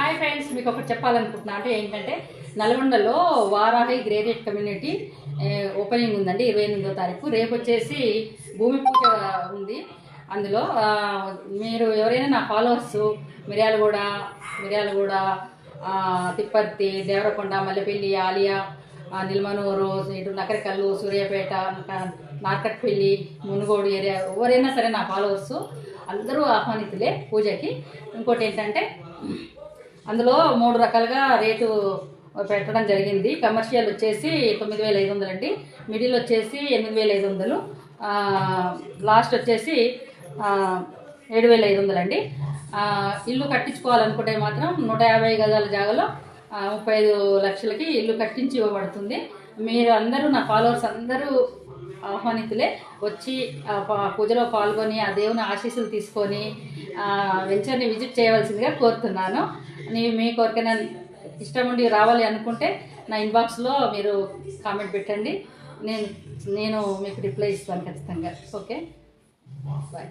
Hi friends, మీకు ఒకటి చెప్పాలనుకుంటున్నా. అంటే ఏంటంటే నల్గొండలో వారాహి గ్రేడెడ్ కమ్యూనిటీ ఓపెనింగ్ ఉందండి 28వ తారీఖు. రేపు వచ్చేసి భూమి పూజ ఉంది. అందులో మీరు ఎవరైనా నా ఫాలోవర్స్ మిర్యాలగూడ తిప్పర్తి, దేవరకొండ, మల్లెపల్లి, ఆలియా, నిల్మనూరు, ఇటు నకరికల్లు, సూర్యాపేట, నార్కట్పల్లి, మునుగోడు ఏరియా ఎవరైనా సరే నా ఫాలోవర్స్ అందరూ ఆహ్వానితులే పూజకి. ఇంకోటి ఏంటంటే అందులో 3 రకాలుగా రేటు పెట్టడం జరిగింది. కమర్షియల్ వచ్చేసి 9,500 అండి, మిడిల్ వచ్చేసి 8,500, లాస్ట్ వచ్చేసి 7,500 అండి. ఇల్లు కట్టించుకోవాలనుకుంటే మాత్రం 150 గజాల జాగాలో 35 లక్షలకి ఇల్లు కట్టించి ఇవ్వబడుతుంది. మీరు అందరూ నా ఫాలోవర్స్ అందరూ ఆహ్వానితులే. వచ్చి పూజలో పాల్గొని ఆ దేవుని ఆశీస్సులు తీసుకొని వెంచర్ని విజిట్ చేయవలసిందిగా కోరుతున్నాను. మీ కోరికైనా ఇష్టం ఉండి రావాలి అనుకుంటే నా ఇన్బాక్స్లో మీరు కామెంట్ పెట్టండి. నేను మీకు రిప్లై ఇస్తాను ఖచ్చితంగా. Okay, bye.